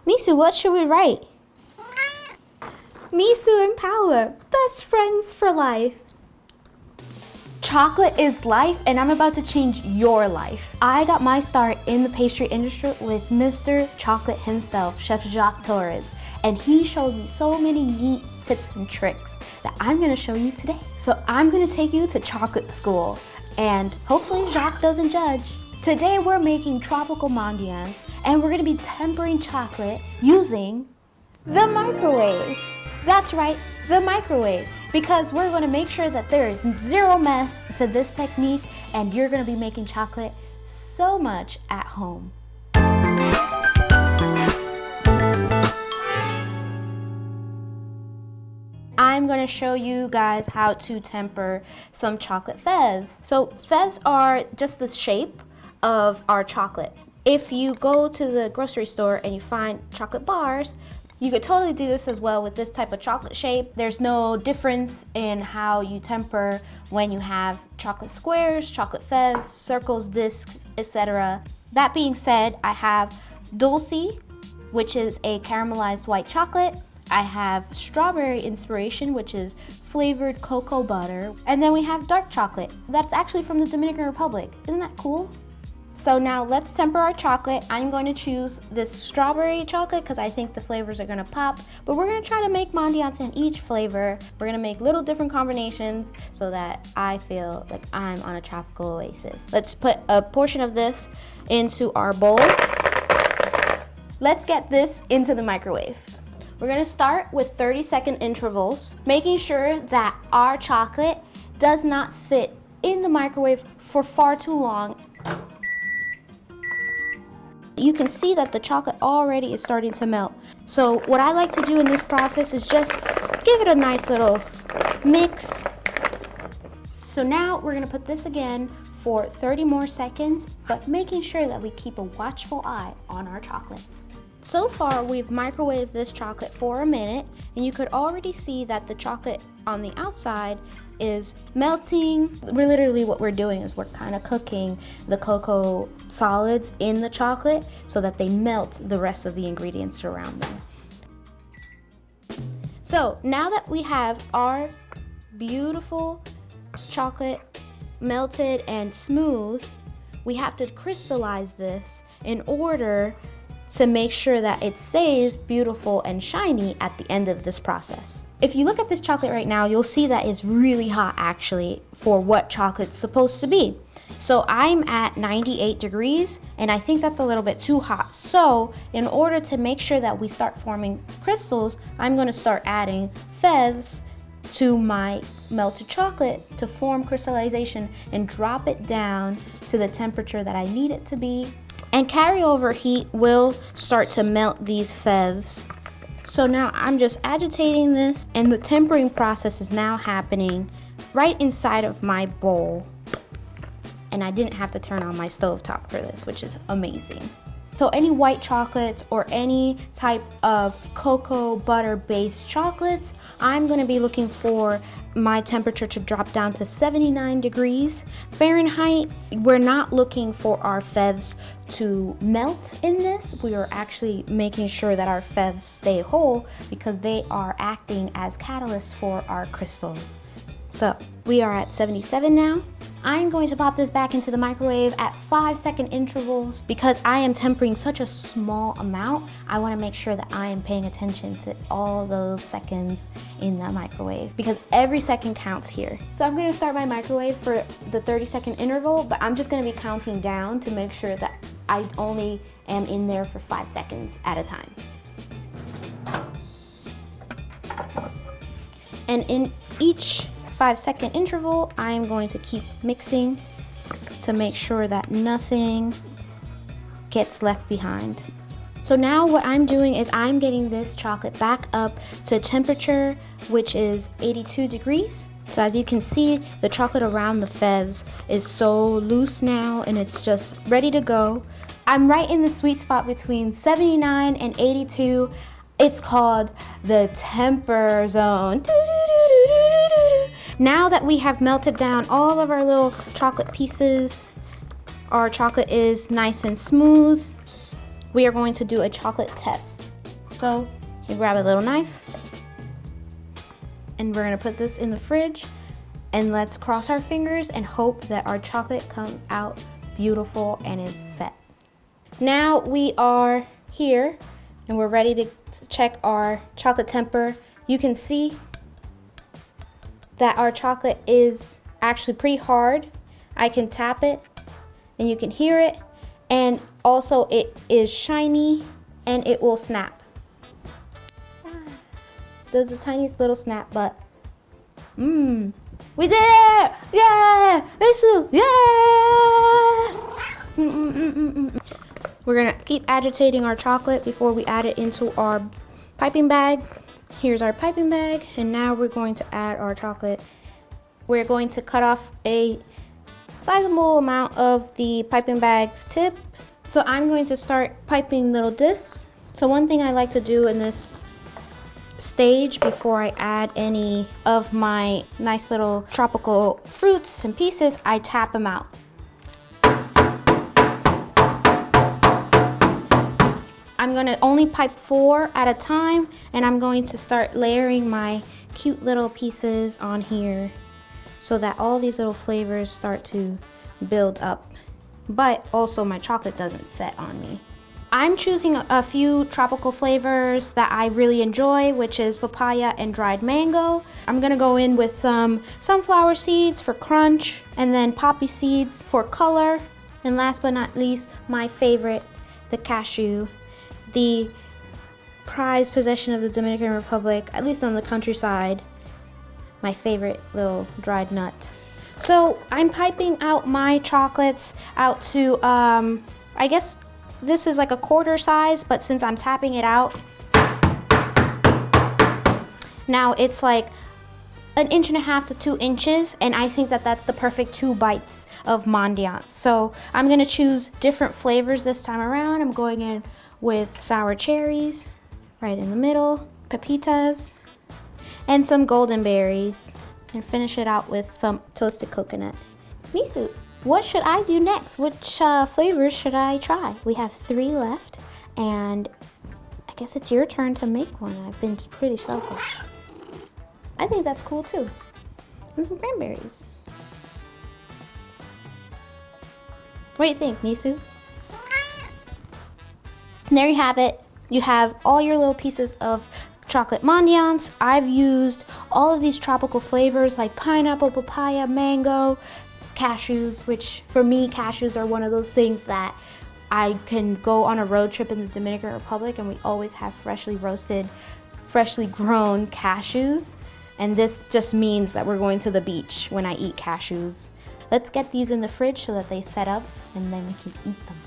Misu, what should we write? Misu and Paola, best friends for life. Chocolate is life, and I'm about to change your life. I got my start in the pastry industry with Mr. Chocolate himself, Chef Jacques Torres, and he showed me so many neat tips and tricks that I'm gonna show you today. So I'm gonna take you to chocolate school, and hopefully Jacques doesn't judge. Today we're making tropical Mendiants, and we're gonna be tempering chocolate using the microwave. That's right, the microwave, because we're gonna make sure that there is zero mess to this technique, and you're gonna be making chocolate so much at home. I'm gonna show you guys how to temper some chocolate féves. So féves are just the shape of our chocolate. If you go to the grocery store and you find chocolate bars, you could totally do this as well with this type of chocolate shape. There's no difference in how you temper when you have chocolate squares, chocolate féves, circles, discs, etc. That being said, I have dulce, which is a caramelized white chocolate. I have strawberry inspiration, which is flavored cocoa butter. And then we have dark chocolate. That's actually from the Dominican Republic. Isn't that cool? So now let's temper our chocolate. I'm going to choose this strawberry chocolate because I think the flavors are gonna pop, but we're gonna try to make Mendiants in each flavor. We're gonna make little different combinations so that I feel like I'm on a tropical oasis. Let's put a portion of this into our bowl. Let's get this into the microwave. We're gonna start with 30-second intervals, making sure that our chocolate does not sit in the microwave for far too long. You can see that the chocolate already is starting to melt. So what I like to do in this process is just give it a nice little mix. So now we're gonna put this again for 30 more seconds, but making sure that we keep a watchful eye on our chocolate. So far, we've microwaved this chocolate for a minute, and you could already see that the chocolate on the outside is melting. Literally what we're doing is we're kind of cooking the cocoa solids in the chocolate so that they melt the rest of the ingredients around them. So now that we have our beautiful chocolate melted and smooth, we have to crystallize this in order to make sure that it stays beautiful and shiny at the end of this process. If you look at this chocolate right now, you'll see that it's really hot actually for what chocolate's supposed to be. So I'm at 98 degrees, and I think that's a little bit too hot. So in order to make sure that we start forming crystals, I'm gonna start adding féves to my melted chocolate to form crystallization and drop it down to the temperature that I need it to be. And carryover heat will start to melt these féves. So now I'm just agitating this, and the tempering process is now happening right inside of my bowl. And I didn't have to turn on my stovetop for this, which is amazing. So any white chocolates or any type of cocoa butter based chocolates, I'm gonna be looking for my temperature to drop down to 79 degrees Fahrenheit. We're not looking for our féves to melt in this. We are actually making sure that our féves stay whole because they are acting as catalysts for our crystals. So we are at 77 now. I'm going to pop this back into the microwave at 5-second intervals. Because I am tempering such a small amount, I want to make sure that I am paying attention to all those seconds in the microwave because every second counts here. So I'm going to start my microwave for the 30-second interval, but I'm just going to be counting down to make sure that I only am in there for 5 seconds at a time. And in each 5-second interval, I am going to keep mixing to make sure that nothing gets left behind. So now what I'm doing is I'm getting this chocolate back up to temperature, which is 82 degrees. So as you can see, the chocolate around the féves is so loose now and it's just ready to go. I'm right in the sweet spot between 79 and 82. It's called the temper zone. Now that we have melted down all of our little chocolate pieces, our chocolate is nice and smooth. we are going to do a chocolate test. So you grab a little knife and we're gonna put this in the fridge, and let's cross our fingers and hope that our chocolate comes out beautiful and is set. Now we are here and we're ready to check our chocolate temper. You can see that our chocolate is actually pretty hard. I can tap it and you can hear it, and also it is shiny and it will snap. There's the tiniest little snap, but we did it! Yeah! Misu! Yeah! We're gonna keep agitating our chocolate before we add it into our piping bag. Here's our piping bag, and now we're going to add our chocolate. We're going to cut off a sizable amount of the piping bag's tip. So I'm going to start piping little discs. So one thing I like to do in this stage before I add any of my nice little tropical fruits and pieces, I tap them out. I'm gonna only pipe 4 at a time, and I'm going to start layering my cute little pieces on here so that all these little flavors start to build up, but also my chocolate doesn't set on me. I'm choosing a few tropical flavors that I really enjoy, which is papaya and dried mango. I'm gonna go in with some sunflower seeds for crunch, and then poppy seeds for color. And last but not least, my favorite, the cashew, the prized possession of the Dominican Republic, at least on the countryside. My favorite little dried nut. So I'm piping out my chocolates out to, I guess, this is like a quarter size, but since I'm tapping it out, now it's like 1.5 to 2 inches, and I think that that's the perfect 2 bites of Mendiant. So I'm gonna choose different flavors this time around. I'm going in with sour cherries, right in the middle, pepitas, and some golden berries, and finish it out with some toasted coconut. Misu, what should I do next? Which flavors should I try? We have 3 left, and I guess it's your turn to make one. I've been pretty selfish. I think that's cool too. And some cranberries. What do you think, Misu? There you have it. You have all your little pieces of chocolate Mendiants. I've used all of these tropical flavors like pineapple, papaya, mango, cashews, which for me, cashews are one of those things that I can go on a road trip in the Dominican Republic and we always have freshly roasted, freshly grown cashews. And this just means that we're going to the beach when I eat cashews. Let's get these in the fridge so that they set up and then we can eat them.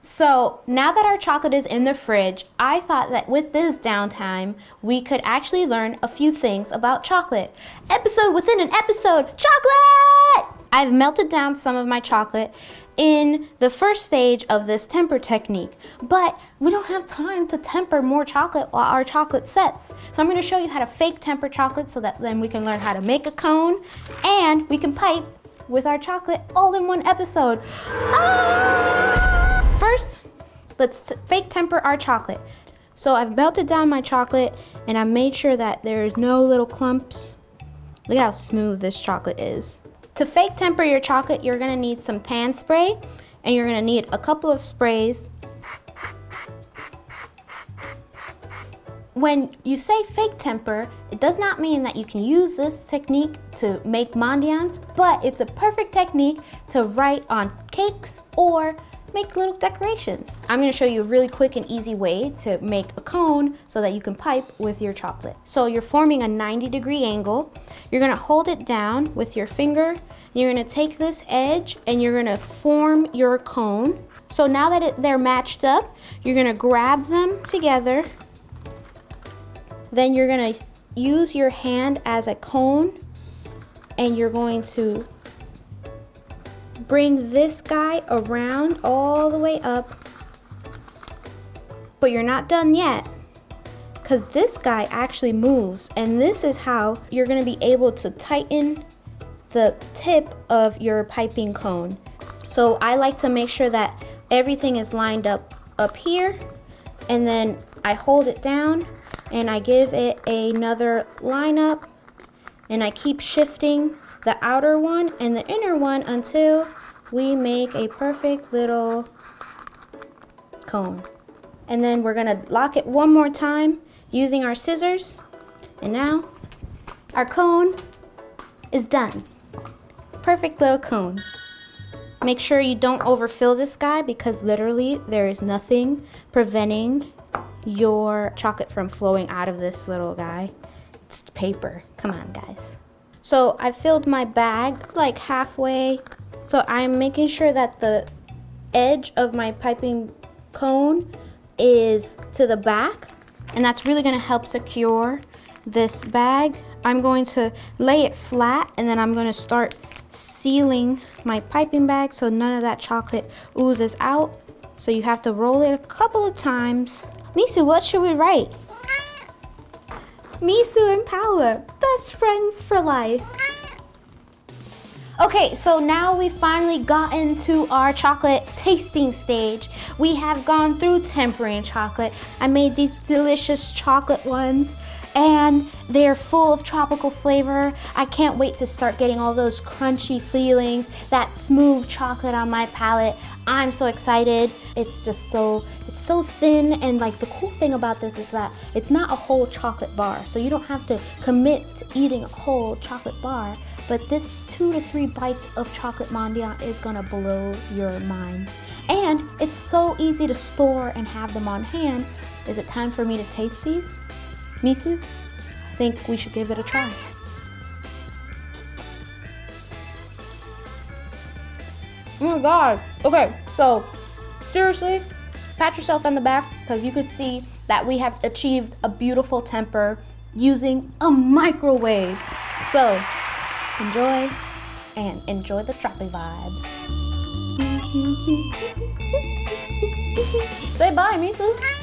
So now that our chocolate is in the fridge, I thought that with this downtime, we could actually learn a few things about chocolate. Episode within an episode, chocolate! I've melted down some of my chocolate in the first stage of this temper technique, but we don't have time to temper more chocolate while our chocolate sets. So I'm gonna show you how to fake temper chocolate so that then we can learn how to make a cone and we can pipe with our chocolate all in one episode. First, let's fake temper our chocolate. So I've melted down my chocolate and I made sure that there's no little clumps. Look at how smooth this chocolate is. To fake temper your chocolate, you're gonna need some pan spray and you're gonna need a couple of sprays. When you say fake temper, it does not mean that you can use this technique to make Mendiants, but it's a perfect technique to write on cakes or make little decorations. I'm gonna show you a really quick and easy way to make a cone so that you can pipe with your chocolate. So you're forming a 90-degree angle. You're gonna hold it down with your finger. You're gonna take this edge and you're gonna form your cone. So now that they're matched up, you're gonna grab them together. Then you're gonna use your hand as a cone and you're going to bring this guy around all the way up, but you're not done yet because this guy actually moves, and this is how you're going to be able to tighten the tip of your piping cone. So I like to make sure that everything is lined up up here, and then I hold it down and I give it another line up, and I keep shifting the outer one and the inner one until we make a perfect little cone. And then we're gonna lock it one more time using our scissors. And now our cone is done. Perfect little cone. Make sure you don't overfill this guy because literally there is nothing preventing your chocolate from flowing out of this little guy. It's paper. Come on, guys. So I filled my bag like halfway. So I'm making sure that the edge of my piping cone is to the back, and that's really gonna help secure this bag. I'm going to lay it flat, and then I'm gonna start sealing my piping bag so none of that chocolate oozes out. So you have to roll it a couple of times. Misu, what should we write? Misu and Paola, best friends for life. Okay, so now we've finally gotten to our chocolate tasting stage. We have gone through tempering chocolate. I made these delicious chocolate ones, and they're full of tropical flavor. I can't wait to start getting all those crunchy feelings, that smooth chocolate on my palate. I'm so excited. It's so thin, and like the cool thing about this is that it's not a whole chocolate bar, so you don't have to commit to eating a whole chocolate bar. But this 2 to 3 bites of chocolate Mendiant is gonna blow your mind. And it's so easy to store and have them on hand. Is it time for me to taste these? Misu, I think we should give it a try. Oh my God. Okay, so seriously, pat yourself on the back because you could see that we have achieved a beautiful temper using a microwave. So enjoy the tropic vibes. Say bye, Misu.